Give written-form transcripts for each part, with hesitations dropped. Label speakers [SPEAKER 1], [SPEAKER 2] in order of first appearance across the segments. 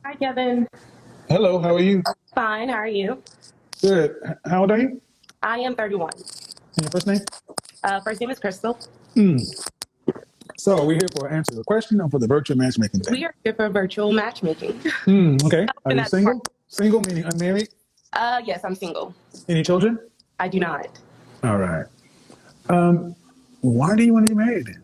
[SPEAKER 1] Hi, Kevin.
[SPEAKER 2] Hello, how are you?
[SPEAKER 1] Fine. How are you?
[SPEAKER 2] Good. How old are you?
[SPEAKER 1] I am 31.
[SPEAKER 2] And your first name?
[SPEAKER 1] First name is Crystal.
[SPEAKER 2] So we're here for answer the question or for the virtual matchmaking thing.
[SPEAKER 1] We are here for virtual matchmaking.
[SPEAKER 2] Okay. Are
[SPEAKER 1] And
[SPEAKER 2] you
[SPEAKER 1] that's part.
[SPEAKER 2] single? Single meaning unmarried?
[SPEAKER 1] Yes, I'm single.
[SPEAKER 2] Any children?
[SPEAKER 1] I do not.
[SPEAKER 2] All right. Um, why do you want to get married then?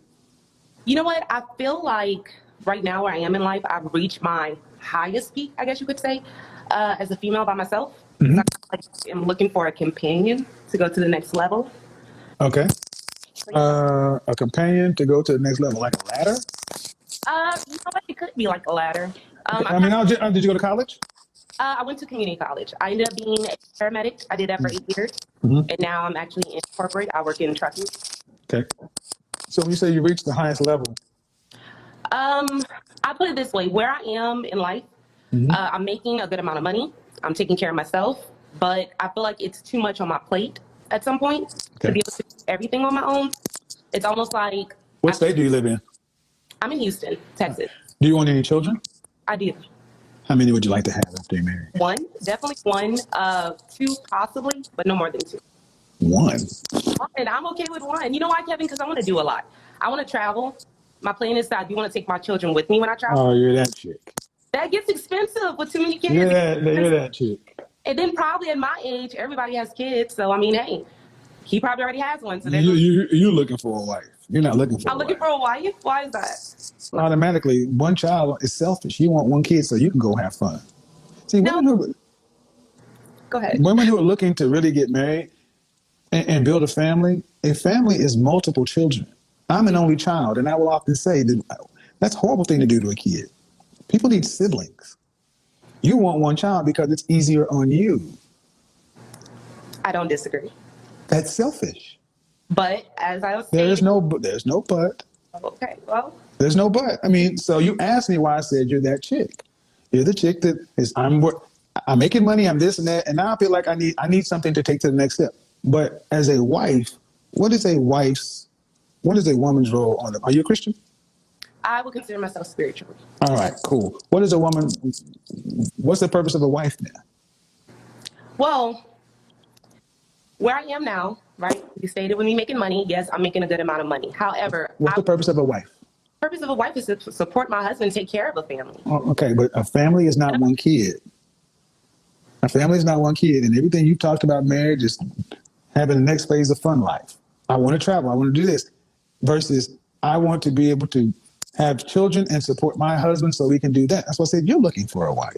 [SPEAKER 1] You know what? I feel like right now where I am in life, I've reached my highest peak, I guess you could say, as a female by myself. So I am looking for a companion to go to the next level.
[SPEAKER 2] Okay.
[SPEAKER 1] So, yeah.
[SPEAKER 2] A companion to go to the next level, like a ladder?
[SPEAKER 1] You know what? It could be like a ladder.
[SPEAKER 2] Okay. I mean, did you go to college?
[SPEAKER 1] I went to community college. I ended up being a paramedic. I did that for 8 years.
[SPEAKER 2] Mm-hmm.
[SPEAKER 1] And now I'm actually in corporate. I work in trucking.
[SPEAKER 2] Okay. So when you say you reached the highest level,
[SPEAKER 1] Um, I put it this way: where I am in life,
[SPEAKER 2] mm-hmm.
[SPEAKER 1] I'm making a good amount of money. I'm taking care of myself, but I feel like it's too much on my plate at some point to
[SPEAKER 2] Okay.
[SPEAKER 1] be able to do everything on my own. It's almost like
[SPEAKER 2] What state do you live in?
[SPEAKER 1] I'm in Houston, Texas.
[SPEAKER 2] Do you want any children?
[SPEAKER 1] I do
[SPEAKER 2] How many would you like to have after you're married?
[SPEAKER 1] one, definitely one, two possibly, but no more than two.
[SPEAKER 2] One.
[SPEAKER 1] And I'm okay with one. You know why, Kevin? Because I want to do a lot. I want to travel. My plan is that I do want to take my children with me when I travel.
[SPEAKER 2] Oh, you're that chick.
[SPEAKER 1] That gets expensive with too many
[SPEAKER 2] You're
[SPEAKER 1] kids.
[SPEAKER 2] that chick.
[SPEAKER 1] And then probably at my age, everybody has kids. So I mean, hey, he probably already has one. So
[SPEAKER 2] You're looking for a wife. You're not looking for
[SPEAKER 1] I'm
[SPEAKER 2] a
[SPEAKER 1] looking
[SPEAKER 2] wife.
[SPEAKER 1] for a wife. Why is that?
[SPEAKER 2] Automatically, one child is selfish. You want one kid so you can go have fun. See,
[SPEAKER 1] No, go ahead.
[SPEAKER 2] women who are looking to really get married and build a family is multiple children. I'm an only child, and I will often say that that's a horrible thing to do to a kid. People need siblings. You want one child because it's easier on you.
[SPEAKER 1] I don't disagree.
[SPEAKER 2] That's selfish.
[SPEAKER 1] But as I was
[SPEAKER 2] There is
[SPEAKER 1] stating,
[SPEAKER 2] there's no but.
[SPEAKER 1] okay, well,
[SPEAKER 2] There's no but. I mean, so you asked me why I said you're that chick. You're the chick that is I'm making money, I'm this and that, and now I feel like I need something to take to the next step. But as a wife, what is a wife's what is a woman's role on it? Are you a Christian?
[SPEAKER 1] I would consider myself spiritual.
[SPEAKER 2] All right, cool. What is a woman? What's the purpose of a wife then?
[SPEAKER 1] Well, where I am now, right? You stated with me making money. Yes, I'm making a good amount of money. However,
[SPEAKER 2] What's the purpose of a wife?
[SPEAKER 1] purpose of a wife is to support my husband, take care of a family.
[SPEAKER 2] Oh, okay, but a family is not one kid. A family is not one kid, and everything you talked about marriage is having the next phase of fun life. I want to travel. I want to do this. Versus, I want to be able to have children and support my husband so we can do that. That's what I said. You're looking for a wife.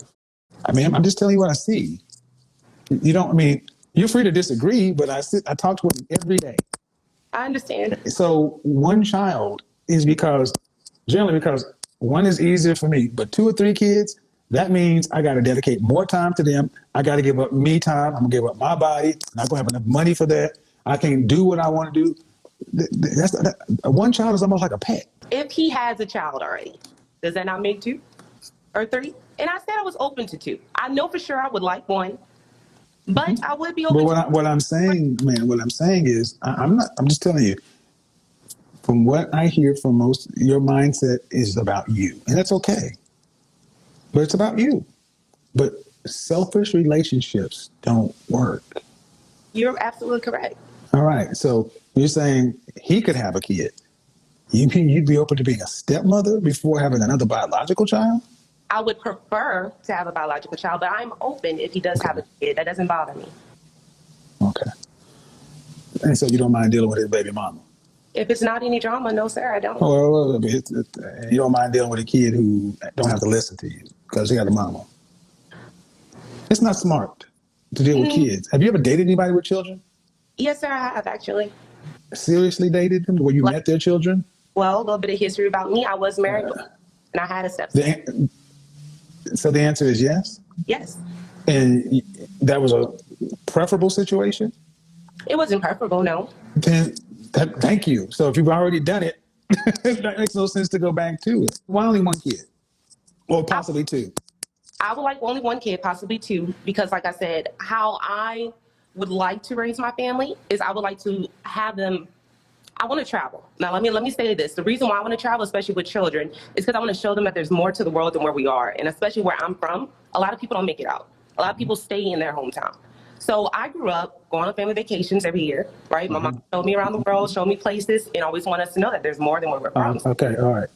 [SPEAKER 2] I mean, I'm just telling you what I see. You don't. I mean, you're free to disagree, but I talk to women every day.
[SPEAKER 1] I understand.
[SPEAKER 2] So one child is generally because one is easier for me, but two or three kids, that means I got to dedicate more time to them. I got to give up me time. I'm gonna give up my body. I'm not gonna have enough money for that. I can't do what I want to do. One child is almost like a pet.
[SPEAKER 1] If he has a child already, does that not make two or three? And I said I was open to two. I know for sure I would like one, but I would be
[SPEAKER 2] But
[SPEAKER 1] open to
[SPEAKER 2] what I'm saying, man, what I'm saying is, I'm not. I'm just telling you. From what I hear from most, your mindset is about you, and that's okay. But it's about you. But selfish relationships don't work.
[SPEAKER 1] You're absolutely correct.
[SPEAKER 2] All right. So you're saying he could have a kid. You mean you'd be open to being a stepmother before having another biological child?
[SPEAKER 1] I would prefer to have a biological child, but I'm open if he does have
[SPEAKER 2] Okay.
[SPEAKER 1] a kid. That doesn't bother me.
[SPEAKER 2] Okay. And so you don't mind dealing with his baby mama.
[SPEAKER 1] If it's not any drama, no, sir, I don't.
[SPEAKER 2] Well, you don't mind dealing with a kid who don't have to listen to you because he got a mama. It's not smart to deal with kids. Have you ever dated anybody with children?
[SPEAKER 1] Yes, sir, I have actually.
[SPEAKER 2] Seriously dated them where you
[SPEAKER 1] Like,
[SPEAKER 2] met their children?
[SPEAKER 1] well, a little bit of history about me. I was married before, and I had a stepson.
[SPEAKER 2] So the answer is yes.
[SPEAKER 1] Yes.
[SPEAKER 2] And that was a preferable situation?
[SPEAKER 1] It wasn't preferable, no.
[SPEAKER 2] Then thank you. So if you've already done it, that makes no sense to go back to it. Why only one kid? Or possibly two?
[SPEAKER 1] I would like only one kid, possibly two, because like I said, how I would like to raise my family is I would like to have them I want to travel. Now, let me say this. The reason why I want to travel, especially with children, is because I want to show them that there's more to the world than where we are. And especially where I'm from, a lot of people don't make it out. A lot of people stay in their hometown. So I grew up going on family vacations every year, right? My mom showed me around the world, showed me places, and always want us to know that there's more than where we're from.
[SPEAKER 2] Okay, all right.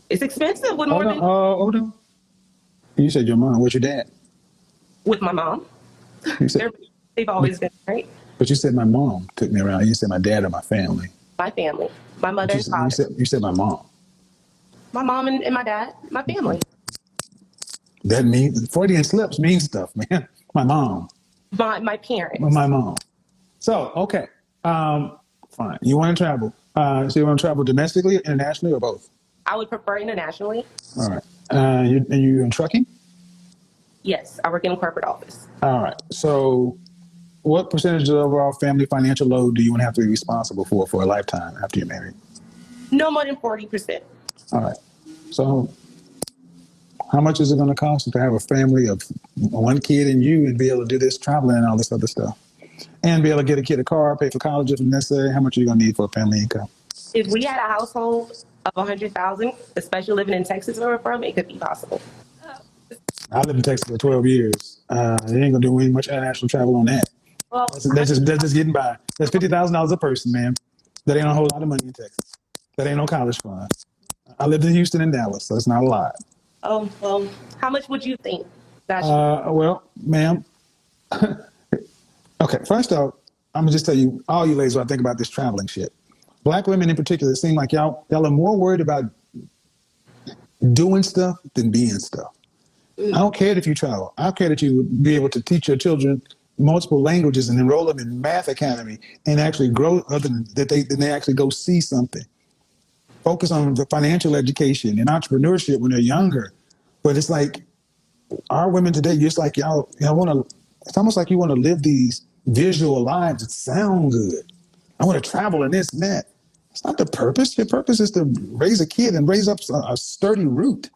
[SPEAKER 1] It's expensive with more than
[SPEAKER 2] Hold on. You said your mom. What's your dad?
[SPEAKER 1] with my mom.
[SPEAKER 2] You said,
[SPEAKER 1] They've always been, right?
[SPEAKER 2] but you said my mom took me around. You said my dad or my family.
[SPEAKER 1] My family, my mother and father.
[SPEAKER 2] You said my mom.
[SPEAKER 1] My mom and my dad, my family.
[SPEAKER 2] That means Freudian slips mean stuff, man. My mom.
[SPEAKER 1] My parents.
[SPEAKER 2] My mom. So, okay. Fine. You want to travel. So you want to travel domestically, internationally, or both?
[SPEAKER 1] I would prefer internationally.
[SPEAKER 2] All right. You in trucking?
[SPEAKER 1] Yes, I work in a corporate office.
[SPEAKER 2] All right. So what percentage of the overall family financial load do you want to have to be responsible for a lifetime after you're married?
[SPEAKER 1] No more than 40%.
[SPEAKER 2] All right. So how much is it going to cost to have a family of one kid and you and be able to do this traveling and all this other stuff? And be able to get a kid a car, pay for college if necessary? How much are you going to need for a family income?
[SPEAKER 1] If we had a household of 100,000, especially living in Texas where we're from, it could be possible.
[SPEAKER 2] I lived in Texas for 12 years. They ain't going to do much international travel on that.
[SPEAKER 1] Well,
[SPEAKER 2] That's just getting by. That's $50,000 a person, man. That ain't a whole lot of money in Texas. That ain't no college fund. I lived in Houston and Dallas, so it's not a lot.
[SPEAKER 1] oh, well, how much would you think?
[SPEAKER 2] Well, ma'am. Okay, first off, I'm gonna just tell you, all you ladies, what I think about this traveling shit. Black women in particular, it seems like y'all are more worried about doing stuff than being stuff. I don't care if you travel. I don't care that you would be able to teach your children multiple languages and enroll them in math academy and actually grow other than that they actually go see something. Focus on the financial education and entrepreneurship when they're younger. But it's like our women today, just like y'all want to, it's almost like you want to live these visual lives that sound good. I want to travel and this and that. It's not the purpose. Your purpose is to raise a kid and raise up a sturdy root.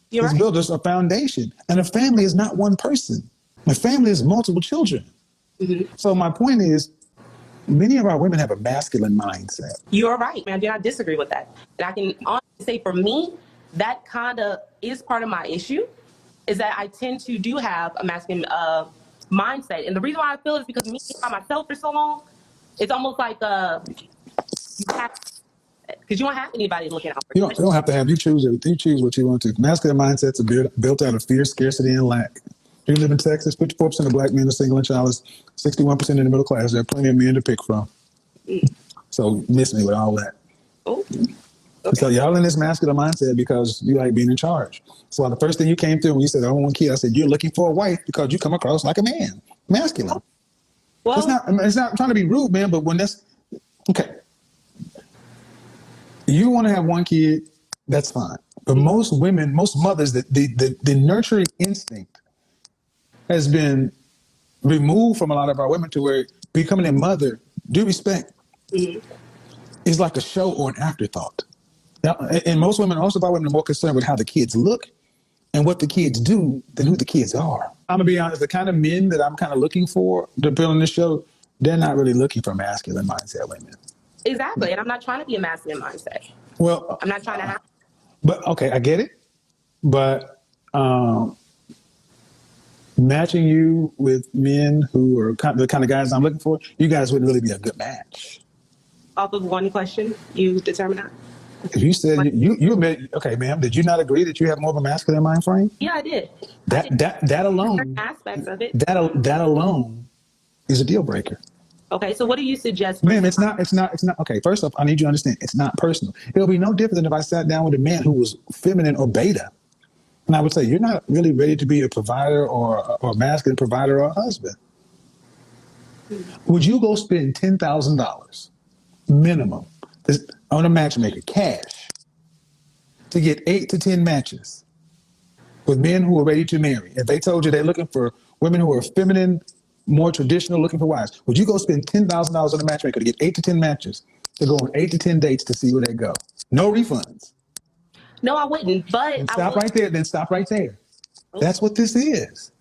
[SPEAKER 1] You're
[SPEAKER 2] Let's
[SPEAKER 1] right.
[SPEAKER 2] build us a foundation. And a family is not one person. A family is multiple children.
[SPEAKER 1] Mm-hmm.
[SPEAKER 2] So my point is, many of our women have a masculine mindset.
[SPEAKER 1] You're right, man. I do not disagree with that. And I can honestly say for me, that kind of is part of my issue, is that I tend to do have a masculine mindset. And the reason why I feel is because me by myself for so long, it's almost like you have, because you don't have anybody looking out for
[SPEAKER 2] You don't have to have, you choose it. You choose what you want to. Masculine mindsets are built out of fear, scarcity, and lack. You live in Texas, 54% of black men are single and childless, 61% in the middle class. There are plenty of men to pick from. So miss me with all that.
[SPEAKER 1] Oh, okay.
[SPEAKER 2] So y'all in this masculine mindset because you like being in charge. So the first thing you came through when you said, I want one kid, I said, you're looking for a wife because you come across like a man, masculine.
[SPEAKER 1] Well,
[SPEAKER 2] It's not I'm trying to be rude, man, but when that's, okay. You want to have one kid, that's fine. But most women, most mothers, the nurturing instinct has been removed from a lot of our women to where becoming a mother, due respect, is like a show or an afterthought. Now, and most women, most of our women are more concerned with how the kids look and what the kids do than who the kids are. I'm gonna be honest, the kind of men that I'm kind of looking for to build on this show, they're not really looking for masculine mindset women.
[SPEAKER 1] exactly. And I'm not trying to be a masculine mindset.
[SPEAKER 2] Well,
[SPEAKER 1] I'm not trying to have.
[SPEAKER 2] but okay, I get it. But matching you with men who are the kind of guys I'm looking for, you guys wouldn't really be a good match.
[SPEAKER 1] Off of one question, you determine that?
[SPEAKER 2] If you said you admit, okay, ma'am, did you not agree that you have more of a masculine mind frame?
[SPEAKER 1] Yeah, I did.
[SPEAKER 2] That alone,
[SPEAKER 1] Certain aspects of it.
[SPEAKER 2] that alone is a deal breaker.
[SPEAKER 1] Okay, so what do you suggest?
[SPEAKER 2] Ma'am, it's not. Okay, first off, I need you to understand, it's not personal. It'll be no different than if I sat down with a man who was feminine or beta. And I would say, you're not really ready to be a provider or a masculine provider or a husband. Would you go spend $10,000 minimum on a matchmaker, cash, to get 8 to 10 matches with men who are ready to marry? If they told you they're looking for women who are feminine, more traditional, looking for wives, would you go spend $10,000 on a matchmaker to get 8 to 10 matches, to go on 8 to 10 dates to see where they go? No refunds.
[SPEAKER 1] No, I wouldn't. But
[SPEAKER 2] And stop right there. Then stop right there. That's what this is.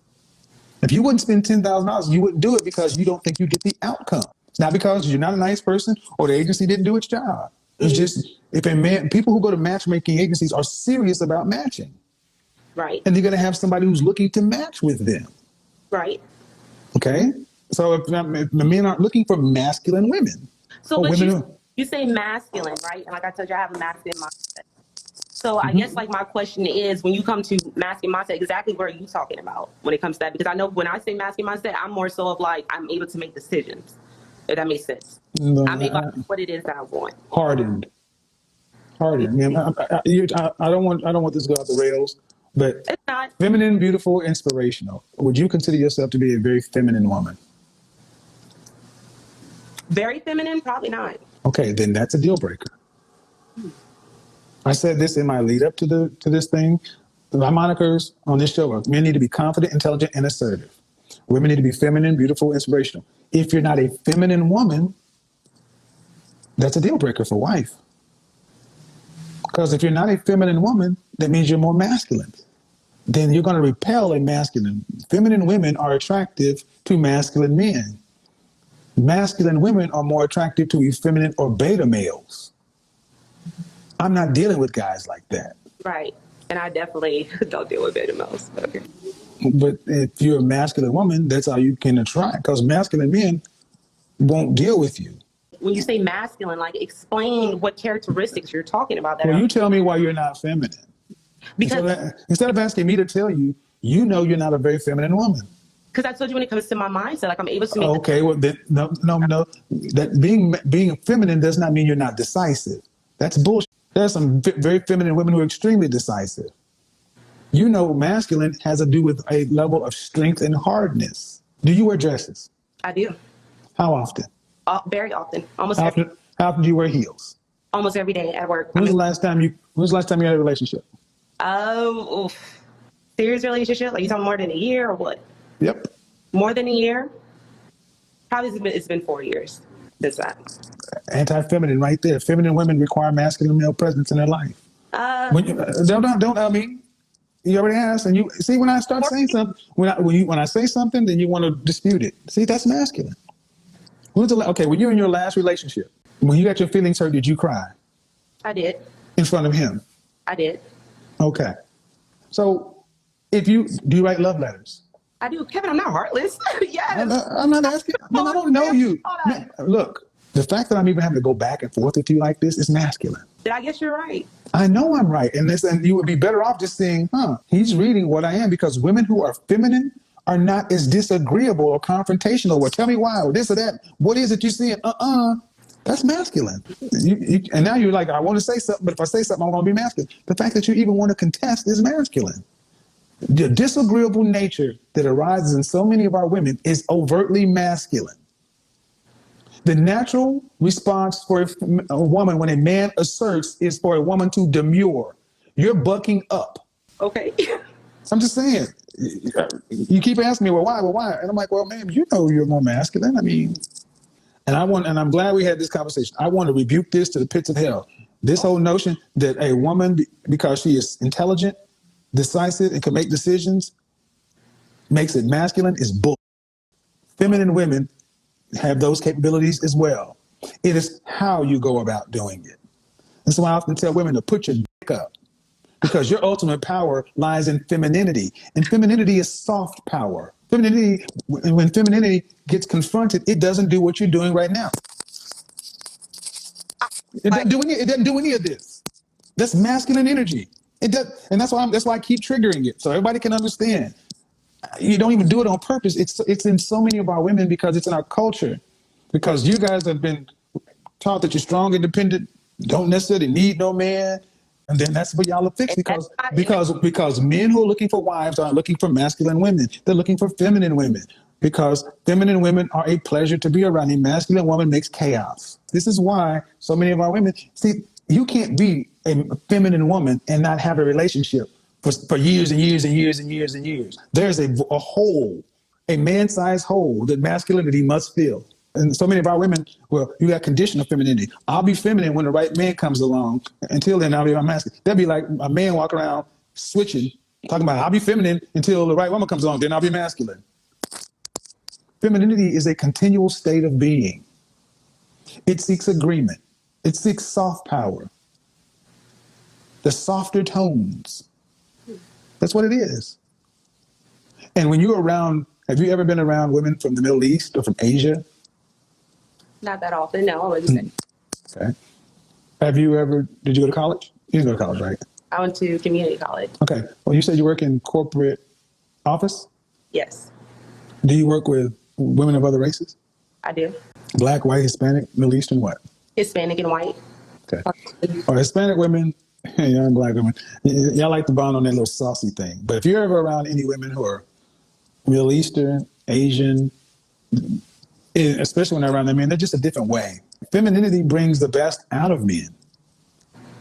[SPEAKER 2] If you wouldn't spend $10,000, you wouldn't do it because you don't think you get the outcome. It's not because you're not a nice person or the agency didn't do its job. It's just if a man, people who go to matchmaking agencies are serious about matching,
[SPEAKER 1] Right.
[SPEAKER 2] and they're going to have somebody who's looking to match with them.
[SPEAKER 1] Right.
[SPEAKER 2] Okay, so if the men aren't looking for masculine women,
[SPEAKER 1] So,
[SPEAKER 2] or
[SPEAKER 1] but
[SPEAKER 2] women
[SPEAKER 1] you say masculine, right? And like I told you, I have a masculine mindset. So I guess like my question is, when you come to masculine mindset, exactly what are you talking about when it comes to that? Because I know when I say masculine mindset, I'm more so of like I'm able to make decisions, if that makes sense. I'm able to do what it is that I want.
[SPEAKER 2] hardened. Hardened. I don't want this to go off the rails, but
[SPEAKER 1] It's not
[SPEAKER 2] feminine, beautiful, inspirational. Would you consider yourself to be a very feminine woman?
[SPEAKER 1] very feminine, probably not.
[SPEAKER 2] Okay, then that's a deal breaker. I said this in my lead up to this thing. My monikers on this show are men need to be confident, intelligent, and assertive. Women need to be feminine, beautiful, inspirational. If you're not a feminine woman, that's a deal breaker for wife. Because if you're not a feminine woman, that means you're more masculine. Then you're going to repel a masculine. Feminine women are attractive to masculine men. Masculine women are more attractive to effeminate or beta males. I'm not dealing with guys like that.
[SPEAKER 1] Right. And I definitely don't deal with beta males. Okay.
[SPEAKER 2] But if you're a masculine woman, that's how you can attract, because masculine men won't deal with you.
[SPEAKER 1] When you say masculine, like explain what characteristics you're talking about. That
[SPEAKER 2] Well, you tell me why you're not feminine.
[SPEAKER 1] because
[SPEAKER 2] Instead of asking me to tell you, you know you're not a very feminine woman.
[SPEAKER 1] because I told you when it comes to my mindset, like I'm able to make.
[SPEAKER 2] Okay, well then, no. That being feminine does not mean you're not decisive. That's bullshit. There are some very feminine women who are extremely decisive. You know, masculine has to do with a level of strength and hardness. Do you wear dresses?
[SPEAKER 1] I do.
[SPEAKER 2] How often?
[SPEAKER 1] Very often.
[SPEAKER 2] How often do you wear heels?
[SPEAKER 1] Almost every day at work.
[SPEAKER 2] When was the last time you had a relationship?
[SPEAKER 1] Oh, serious relationship? Like you talking more than a year or what?
[SPEAKER 2] Yep.
[SPEAKER 1] More than a year? Probably it's been 4 years since that.
[SPEAKER 2] Anti-feminine right there. Feminine women require masculine male presence in their life. When you, don't I mean, you already asked, and you see when I start saying something, when I say something, then you want to dispute it. See, that's masculine. Okay, when you're in your last relationship, when you got your feelings hurt, did you cry?
[SPEAKER 1] I did.
[SPEAKER 2] In front of him?
[SPEAKER 1] I did.
[SPEAKER 2] Okay. So, do you write love letters?
[SPEAKER 1] I do. Kevin, I'm not heartless. Yes.
[SPEAKER 2] I'm not asking. Man, I don't know you. Man, look, the fact that I'm even having to go back and forth with you like this is masculine.
[SPEAKER 1] I guess you're right.
[SPEAKER 2] I know I'm right. And you would be better off just saying, he's reading what I am, because women who are feminine are not as disagreeable or confrontational. Well, tell me why, or this or that. What is it you're seeing? That's masculine. And now you're like, I want to say something, but if I say something, I'm going to be masculine. The fact that you even want to contest is masculine. The disagreeable nature that arises in so many of our women is overtly masculine. The natural response for a woman when a man asserts is for a woman to demur. You're bucking up.
[SPEAKER 1] Okay.
[SPEAKER 2] I'm just saying. You keep asking me, well, why? Well, why? And I'm like, well, man, you know you're more masculine. I mean, and I'm glad we had this conversation. I want to rebuke this to the pits of hell. This whole notion that a woman, because she is intelligent, decisive, and can make decisions, makes it masculine is bull. Feminine women have those capabilities as well. It is how you go about doing it. And so I often tell women to put your dick up, because your ultimate power lies in femininity. And femininity is soft power. Femininity, when femininity gets confronted, it doesn't do what you're doing right now. It doesn't do any of this. That's masculine energy. It does, and that's why I keep triggering it, so everybody can understand. You don't even do it on purpose. It's in so many of our women, because it's in our culture. Because you guys have been taught that you're strong, independent, don't necessarily need no man, and then that's what y'all are fixed, because men who are looking for wives aren't looking for masculine women. They're looking for feminine women, because feminine women are a pleasure to be around. A masculine woman makes chaos. This is why so many of our women see. You can't be a feminine woman and not have a relationship for years and years and years and years and years. There's a hole, a man-sized hole that masculinity must fill. And so many of our women, well, you got conditional femininity. I'll be feminine when the right man comes along. Until then, I'll be masculine. That'd be like a man walking around switching, talking about I'll be feminine until the right woman comes along, then I'll be masculine. Femininity is a continual state of being. It seeks agreement. It seeks soft power, the softer tones. That's what it is. And when you're around, have you ever been around women from the Middle East or from Asia?
[SPEAKER 1] Not that often, no. I wouldn't say.
[SPEAKER 2] Okay. Have you ever, did you go to college? You didn't go to college, right?
[SPEAKER 1] I went to community college.
[SPEAKER 2] Okay. Well, you said you work in corporate office.
[SPEAKER 1] Yes,
[SPEAKER 2] Do you work with women of other races?
[SPEAKER 1] I do.
[SPEAKER 2] Black, white, Hispanic, Middle Eastern, what?
[SPEAKER 1] Hispanic and white.
[SPEAKER 2] Okay. Or Hispanic women, young black women, y'all like to bond on that little saucy thing. But if you're ever around any women who are Middle Eastern, Asian, especially when they're around their men, they're just a different way. Femininity brings the best out of men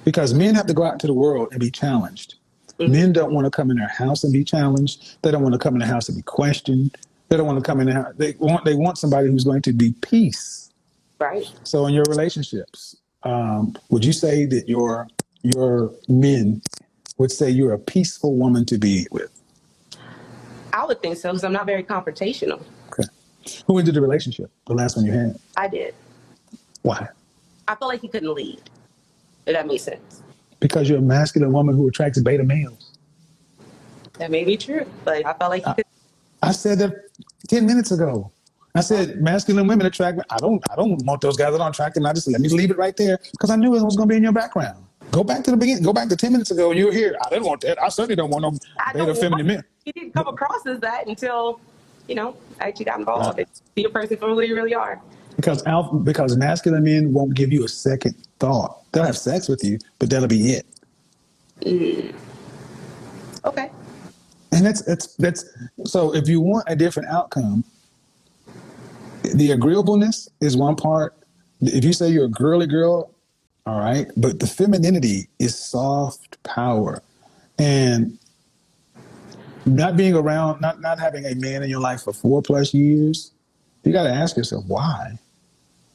[SPEAKER 2] because men have to go out into the world and be challenged. Mm-hmm. Men don't want to come in their house and be challenged. They don't want to come in the house and be questioned. They don't want to come in the house. They want somebody who's going to be peace.
[SPEAKER 1] Right.
[SPEAKER 2] So in your relationships, would you say that your men would say you're a peaceful woman to be with?
[SPEAKER 1] I would think so because I'm not very confrontational.
[SPEAKER 2] Okay. Who ended the relationship? The last one you had?
[SPEAKER 1] I did.
[SPEAKER 2] Why?
[SPEAKER 1] I felt like he couldn't lead. If that makes sense.
[SPEAKER 2] Because you're a masculine woman who attracts beta males.
[SPEAKER 1] That may be true, but I felt like he could.
[SPEAKER 2] I said that 10 minutes ago. I said masculine women attract. I don't want those guys that don't attract them. I just let me leave it right there because I knew it was going to be in your background. Go back to the beginning. Go back to 10 minutes ago. You were here. I didn't want that. I certainly don't want no beta feminine men.
[SPEAKER 1] He didn't come across as that until, I actually got involved. See a person for who they really are.
[SPEAKER 2] Because masculine men won't give you a second thought. They'll have sex with you, but that'll be it.
[SPEAKER 1] Okay.
[SPEAKER 2] And that's so if you want a different outcome, the agreeableness is one part. If you say you're a girly girl, all right, but the femininity is soft power. And not being around, not having a man in your life for 4+ years, you got to ask yourself why.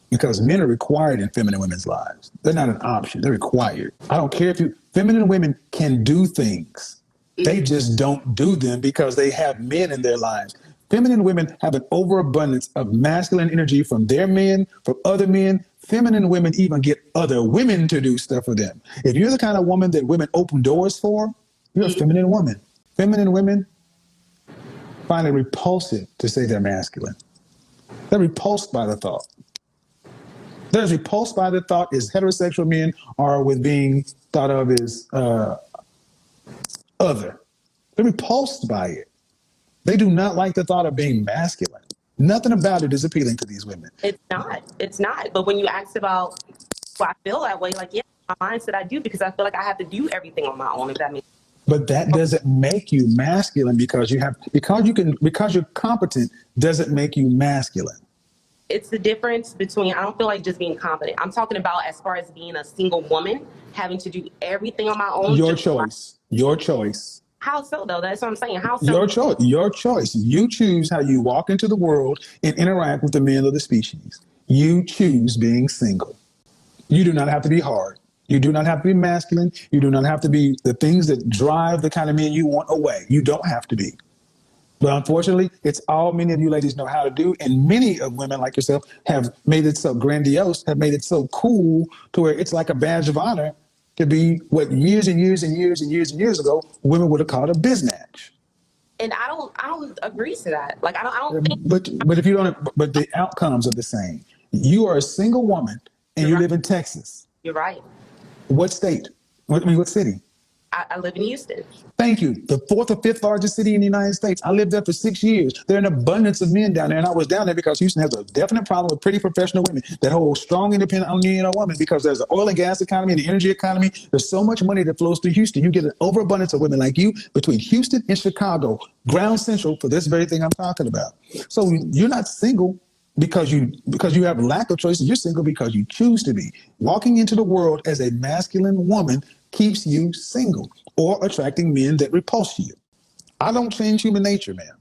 [SPEAKER 2] Because men are required in feminine women's lives. They're not an option. They're required. I don't care feminine women can do things. They just don't do them because they have men in their lives. Feminine women have an overabundance of masculine energy from their men, from other men. Feminine women even get other women to do stuff for them. If you're the kind of woman that women open doors for, you're a feminine woman. Feminine women find it repulsive to say they're masculine. They're repulsed by the thought. They're as repulsed by the thought as heterosexual men are with being thought of as other. They're repulsed by it. They do not like the thought of being masculine. Nothing about it is appealing to these women.
[SPEAKER 1] It's not. It's not. But when you ask about why I feel that way, like, yeah, my mindset I do because I feel like I have to do everything on my own, if that makes sense.
[SPEAKER 2] But that doesn't make you masculine because you're competent doesn't make you masculine.
[SPEAKER 1] It's the difference between, I don't feel like just being competent. I'm talking about as far as being a single woman, having to do everything on my own.
[SPEAKER 2] Your choice. Your choice.
[SPEAKER 1] How so, though? That's what I'm saying. How so?
[SPEAKER 2] Your choice. You choose how you walk into the world and interact with the men of the species. You choose being single. You do not have to be hard. You do not have to be masculine. You do not have to be the things that drive the kind of men you want away. You don't have to be. But unfortunately, it's all many of you ladies know how to do. And many of women like yourself have made it so grandiose, have made it so cool to where it's like a badge of honor to be what years and years and years and years and years ago, women would have called a biznatch.
[SPEAKER 1] And I don't agree to that. Like, I don't think.
[SPEAKER 2] But if you don't, but the outcomes are the same. You are a single woman and you live in Texas.
[SPEAKER 1] You're right.
[SPEAKER 2] What state? What city?
[SPEAKER 1] I live in Houston.
[SPEAKER 2] Thank you. The 4th or 5th largest city in the United States. I lived there for 6 years. There are an abundance of men down there. And I was down there because Houston has a definite problem with pretty professional women that hold strong, independent, ununion women because there's the oil and gas economy and the energy economy. There's so much money that flows through Houston. You get an overabundance of women like you between Houston and Chicago, ground central for this very thing I'm talking about. So you're not single because you have lack of choices. You're single because you choose to be. Walking into the world as a masculine woman keeps you single or attracting men that repulse you. I don't change human nature, man.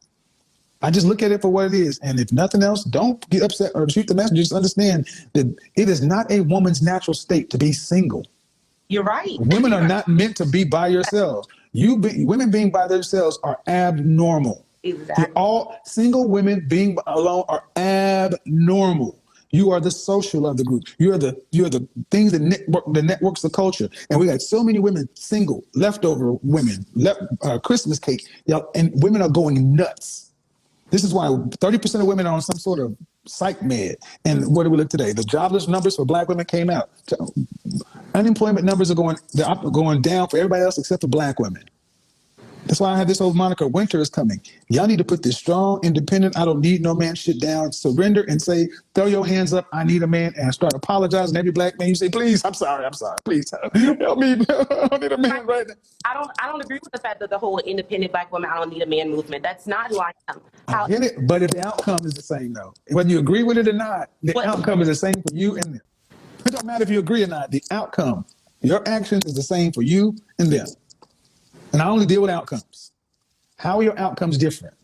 [SPEAKER 2] I just look at it for what it is. And if nothing else, don't get upset or shoot the messenger. Just understand that it is not a woman's natural state to be single.
[SPEAKER 1] You're right.
[SPEAKER 2] Women are not meant to be by yourselves. Women being by themselves are abnormal.
[SPEAKER 1] Exactly.
[SPEAKER 2] All single women being alone are abnormal. You are the social of the group. You're the things that networks the culture. And we got so many women single, leftover women, Christmas cake, and women are going nuts. This is why 30% of women are on some sort of psych med. And what do we look today? The jobless numbers for black women came out. Unemployment numbers are going down for everybody else except for black women. That's why I have this old moniker, winter is coming. Y'all need to put this strong, independent, I don't need no man shit down, surrender and say, throw your hands up, I need a man, and start apologizing. Every black man, you say, please, I'm sorry, please help me. I need a man right now.
[SPEAKER 1] I don't agree with the fact that the whole independent black woman, I don't need a man movement. That's not who I am.
[SPEAKER 2] I get it, but if the outcome is the same though, whether you agree with it or not, the outcome is the same for you and them. It don't matter if you agree or not, the outcome, your action is the same for you and them. And I only deal with outcomes. How are your outcomes different?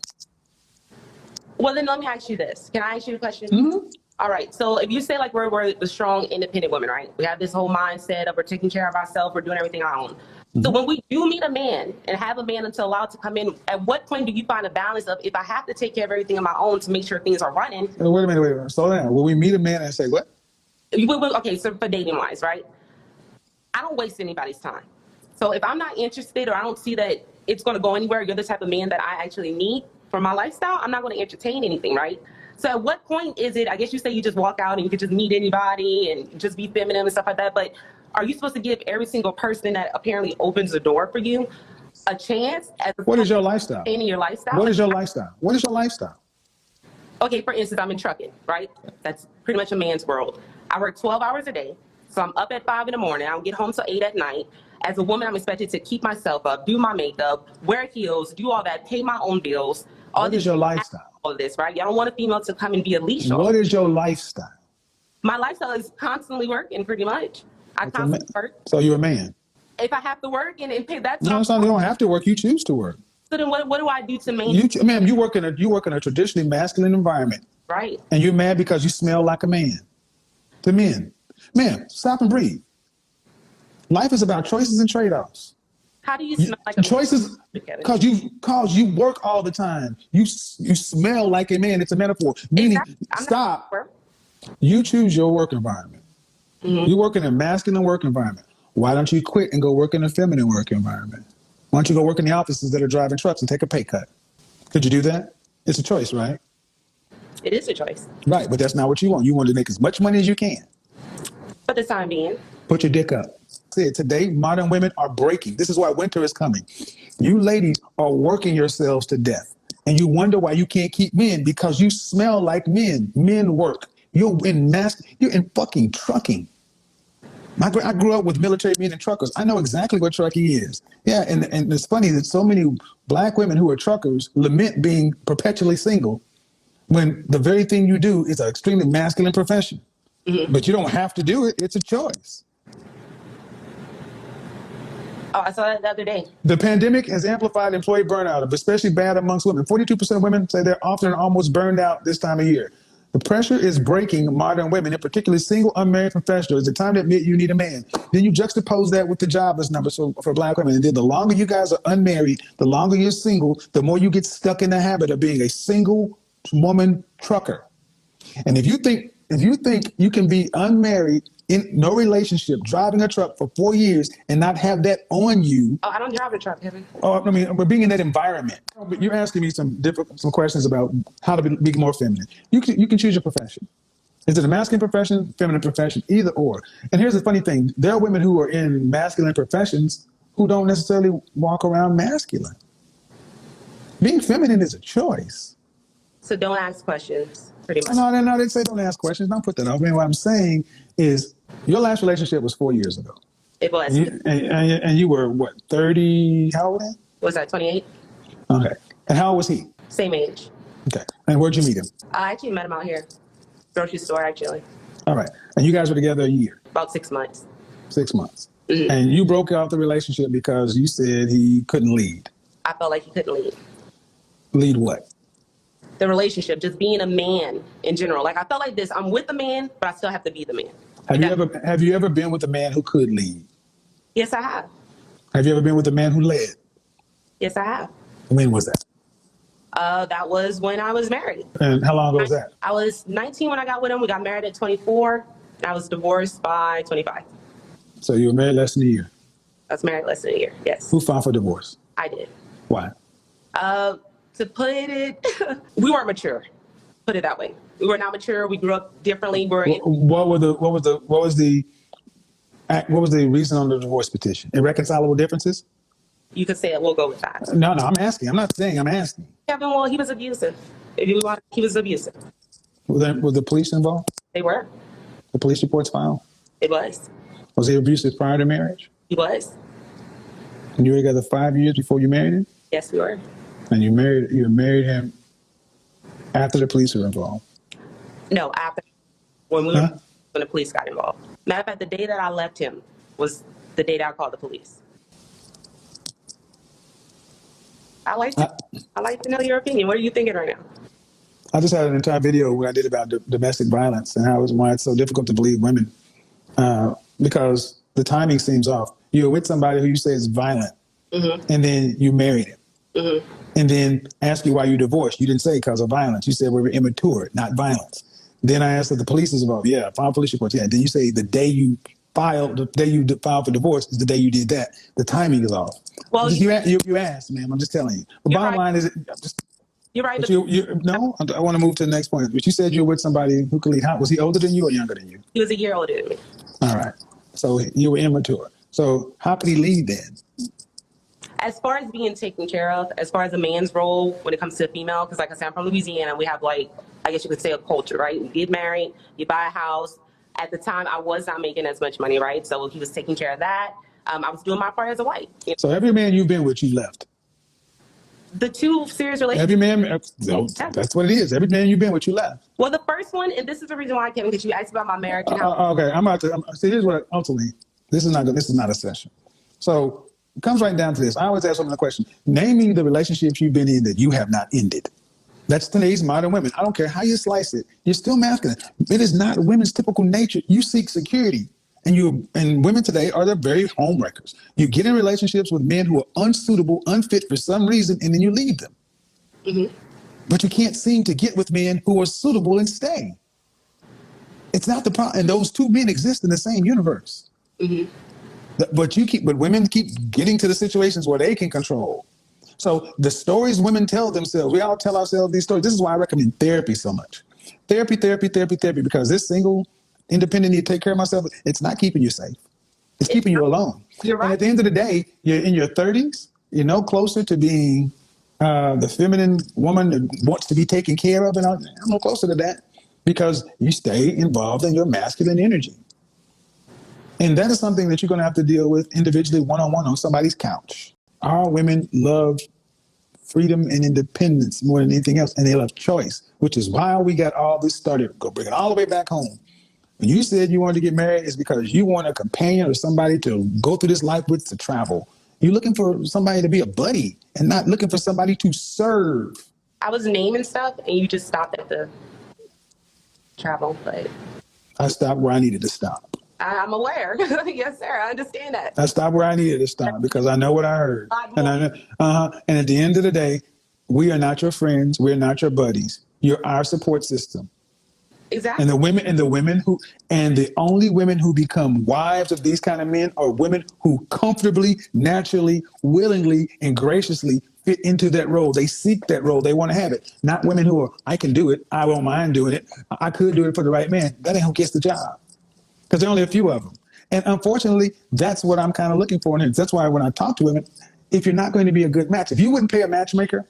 [SPEAKER 1] Well, then let me ask you this. Can I ask you a question?
[SPEAKER 2] Mm-hmm.
[SPEAKER 1] All right. So if you say like we're the strong, independent women, right? We have this whole mindset of we're taking care of ourselves, we're doing everything on our own. Mm-hmm. So when we do meet a man and have a man until allowed to come in, at what point do you find a balance of if I have to take care of everything on my own to make sure things are running?
[SPEAKER 2] Wait a minute. Slow down. Will we meet a man and say what?
[SPEAKER 1] Okay, so for dating wise, right? I don't waste anybody's time. So if I'm not interested or I don't see that it's going to go anywhere, you're the type of man that I actually need for my lifestyle, I'm not going to entertain anything, right? So at what point is it, I guess you say you just walk out and you can just meet anybody and just be feminine and stuff like that, but are you supposed to give every single person that apparently opens the door for you a chance?
[SPEAKER 2] What is your lifestyle?
[SPEAKER 1] Your lifestyle?
[SPEAKER 2] What is your lifestyle? What is your lifestyle?
[SPEAKER 1] Okay, for instance, I'm in trucking, right? That's pretty much a man's world. I work 12 hours a day. So I'm up at 5 in the morning. I don't get home till 8 at night. As a woman, I'm expected to keep myself up, do my makeup, wear heels, do all that, pay my own bills.
[SPEAKER 2] What is your lifestyle?
[SPEAKER 1] All of this, right? Y'all don't want a female to come and be a leash on.
[SPEAKER 2] What is your lifestyle?
[SPEAKER 1] My lifestyle is constantly working, pretty much. I constantly work.
[SPEAKER 2] So you're a man?
[SPEAKER 1] If I have to work and pay, that's
[SPEAKER 2] no, it's not. You don't have to work. You choose to work.
[SPEAKER 1] So then, what do I do to maintain?
[SPEAKER 2] Ma'am, you work in a traditionally masculine environment,
[SPEAKER 1] right?
[SPEAKER 2] And you're mad because you smell like a man. To men, ma'am, stop and breathe. Life is about choices and trade-offs.
[SPEAKER 1] How do you smell like a
[SPEAKER 2] choices? Because you work all the time. You smell like a man. It's a metaphor. Meaning, stop. You choose your work environment. Mm-hmm. You work in a masculine work environment. Why don't you quit and go work in a feminine work environment? Why don't you go work in the offices that are driving trucks and take a pay cut? Could you do that? It's a choice, right?
[SPEAKER 1] It is a choice.
[SPEAKER 2] Right, but that's not what you want. You want to make as much money as you can.
[SPEAKER 1] For the time being.
[SPEAKER 2] Put your dick up. Today, modern women are breaking. This is why winter is coming. You ladies are working yourselves to death. And you wonder why you can't keep men because you smell like men. Men work. You're in fucking trucking. I grew up with military men and truckers. I know exactly what trucking is. Yeah, and it's funny that so many black women who are truckers lament being perpetually single when the very thing you do is an extremely masculine profession. Mm-hmm. But you don't have to do it. It's a choice.
[SPEAKER 1] Oh, I saw that the other day.
[SPEAKER 2] The pandemic has amplified employee burnout, especially bad amongst women. 42% of women say they're often almost burned out this time of year. The pressure is breaking modern women, and particularly single, unmarried professionals. It's the time to admit you need a man. Then you juxtapose that with the jobless numbers for black women. And then the longer you guys are unmarried, the longer you're single, the more you get stuck in the habit of being a single woman trucker. And if you think you can be unmarried, in no relationship, driving a truck for 4 years and not have that on you.
[SPEAKER 1] Oh, I don't drive a truck, Kevin.
[SPEAKER 2] Oh, I mean, we're being in that environment. You're asking me some questions about how to be more feminine. You can choose your profession. Is it a masculine profession, feminine profession, either or? And here's the funny thing. There are women who are in masculine professions who don't necessarily walk around masculine. Being feminine is a choice.
[SPEAKER 1] So don't ask questions, pretty much.
[SPEAKER 2] No, they didn't say don't ask questions. Don't put that up. I mean, what I'm saying is your last relationship was 4 years ago.
[SPEAKER 1] It was.
[SPEAKER 2] And you were, what, 30? How old?
[SPEAKER 1] Was that 28?
[SPEAKER 2] Okay. And how old was he?
[SPEAKER 1] Same age.
[SPEAKER 2] Okay. And where'd you meet him?
[SPEAKER 1] I actually met him out here. Grocery store, actually.
[SPEAKER 2] All right. And you guys were together a year?
[SPEAKER 1] About 6 months.
[SPEAKER 2] 6 months.
[SPEAKER 1] Mm-hmm.
[SPEAKER 2] And you broke out the relationship because you said he couldn't lead.
[SPEAKER 1] I felt like he couldn't lead.
[SPEAKER 2] Lead what?
[SPEAKER 1] The relationship, just being a man in general. Like I felt like this, I'm with a man, but I still have to be the man.
[SPEAKER 2] Have you ever been with a man who could lead?
[SPEAKER 1] Yes, I have.
[SPEAKER 2] Have you ever been with a man who led?
[SPEAKER 1] Yes, I have.
[SPEAKER 2] When was that?
[SPEAKER 1] That was when I was married.
[SPEAKER 2] And how long ago was that?
[SPEAKER 1] I was 19 when I got with him. We got married at 24. And I was divorced by 25.
[SPEAKER 2] So you were married less than a year.
[SPEAKER 1] I was married less than a year. Yes,
[SPEAKER 2] Who filed for divorce?
[SPEAKER 1] I did.
[SPEAKER 2] Why?
[SPEAKER 1] To put it, we weren't mature. Put it that way. We were not mature. We grew up differently.
[SPEAKER 2] What was the reason on the divorce petition? Irreconcilable differences?
[SPEAKER 1] You could say it. We'll go with that.
[SPEAKER 2] No, I'm asking. I'm not saying. I'm asking.
[SPEAKER 1] Kevin, well, he was abusive. If you want, he was abusive.
[SPEAKER 2] Were the police involved?
[SPEAKER 1] They were.
[SPEAKER 2] The police reports filed?
[SPEAKER 1] It was.
[SPEAKER 2] Was he abusive prior to marriage?
[SPEAKER 1] He was.
[SPEAKER 2] And you were together 5 years before you married him?
[SPEAKER 1] Yes, we were.
[SPEAKER 2] And you married him after the police were involved?
[SPEAKER 1] No, after when the police got involved. Matter of fact, the day that I left him was the day that I called the police. I like to know your opinion. What are you thinking right now?
[SPEAKER 2] I just had an entire video where I did about domestic violence and why it's so difficult to believe women because the timing seems off. You're with somebody who you say is violent, and then you married him, and then ask you why you divorced. You didn't say because of violence. You said we were immature, not violence. Then I asked if the police is involved. Yeah, filed police reports. Yeah. Then you say the day you filed for divorce is the day you did that. The timing is off. Well, you asked, ma'am. I'm just telling you. The bottom line is,
[SPEAKER 1] you're right.
[SPEAKER 2] No, I want to move to the next point. But you said you were with somebody who could lead. Was he older than you or younger than you?
[SPEAKER 1] He was a year older than me.
[SPEAKER 2] All right. So you were immature. So how could he lead then?
[SPEAKER 1] As far as being taken care of, as far as a man's role when it comes to a female, because like I said, I'm from Louisiana, we have I guess you could say a culture, right? You get married, you buy a house. At the time, I was not making as much money, right? So he was taking care of that. I was doing my part as a wife.
[SPEAKER 2] So every man you've been with, you left.
[SPEAKER 1] The two serious relationships.
[SPEAKER 2] Every man, that's what it is. Every man you've been with, you left.
[SPEAKER 1] Well, the first one, and this is the reason why I came, because you asked about my marriage and how.
[SPEAKER 2] Okay, see. Here's what ultimately, this is not a session. So it comes right down to this. I always ask women the question: name me the relationships you've been in that you have not ended. That's today's modern women. I don't care how you slice it. You're still masculine. It is not women's typical nature. You seek security. And women today are the very homewreckers. You get in relationships with men who are unsuitable, unfit for some reason, and then you leave them. But you can't seem to get with men who are suitable and stay. It's not the problem. And those two men exist in the same universe. But women keep getting to the situations where they can control. So the stories women tell themselves, we all tell ourselves these stories. This is why I recommend therapy so much. Therapy, because this single, independent, need to take care of myself, it's not keeping you safe. It's keeping you alone.
[SPEAKER 1] You're right.
[SPEAKER 2] And at the end of the day, you're in your 30s, you're no closer to being the feminine woman that wants to be taken care of. And I'm no closer to that because you stay involved in your masculine energy. And that is something that you're going to have to deal with individually, one-on-one on somebody's couch. Our women love freedom and independence more than anything else, and they love choice, which is why we got all this started. Go bring it all the way back home. When you said you wanted to get married, it's because you want a companion or somebody to go through this life with, to travel. You're looking for somebody to be a buddy and not looking for somebody to serve.
[SPEAKER 1] I was naming stuff, and you just stopped at the travel, but
[SPEAKER 2] I stopped where I needed to stop.
[SPEAKER 1] I'm aware. Yes, sir. I understand that.
[SPEAKER 2] I stopped where I needed to stop because I know what I heard. And at the end of the day, we are not your friends. We're not your buddies. You're our support system.
[SPEAKER 1] Exactly.
[SPEAKER 2] And the only women who become wives of these kind of men are women who comfortably, naturally, willingly, and graciously fit into that role. They seek that role. They want to have it. Not women who are, I can do it. I won't mind doing it. I could do it for the right man. That ain't who gets the job. Because there are only a few of them. And unfortunately, that's what I'm kind of looking for. And that's why when I talk to women, if you're not going to be a good match, if you wouldn't pay a matchmaker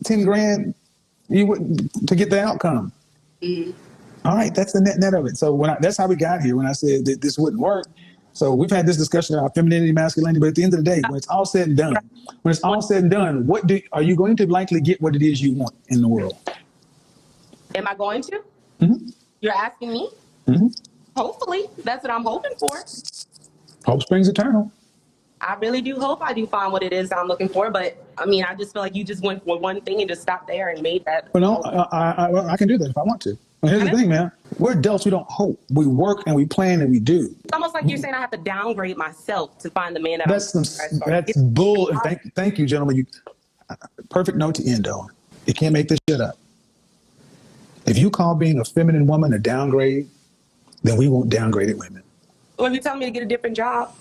[SPEAKER 2] 10 grand, you wouldn't to get the outcome. All right, that's the net of it. So that's how we got here when I said that this wouldn't work. So we've had this discussion about femininity, masculinity, but at the end of the day, when it's all said and done, are you going to likely get what it is you want in the world?
[SPEAKER 1] Am I going to? You're asking me? Hopefully. That's what I'm hoping for.
[SPEAKER 2] Hope springs eternal.
[SPEAKER 1] I really do hope I do find what it is I'm looking for. But, I mean, I just feel like you just went for one thing and just stopped there and made that.
[SPEAKER 2] Well, no, I can do that if I want to. Well, here's the thing, man. We're adults. We don't hope. We work and we plan and we do.
[SPEAKER 1] It's almost like you're saying I have to downgrade myself to find the man that
[SPEAKER 2] that's bull. And thank you, gentlemen. Perfect note to end on. You can't make this shit up. If you call being a feminine woman a downgrade, then we want downgraded women.
[SPEAKER 1] Well, if you tell me to get a different job,